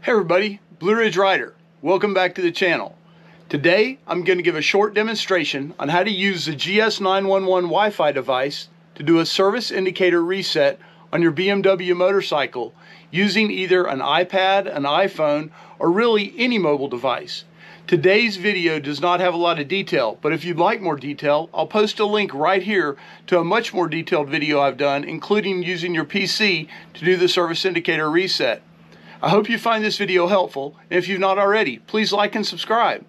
Hey everybody, Blue Ridge Rider. Welcome back to the channel. Today I'm going to give a short demonstration on how to use the GS911 Wi-Fi device to do a service indicator reset on your BMW motorcycle using either an iPad, an iPhone, or really any mobile device. Today's video does not have a lot of detail, but if you'd like more detail, I'll post a link right here to a much more detailed video I've done, including using your PC to do the service indicator reset. I hope you find this video helpful, and if you've not already, please like and subscribe.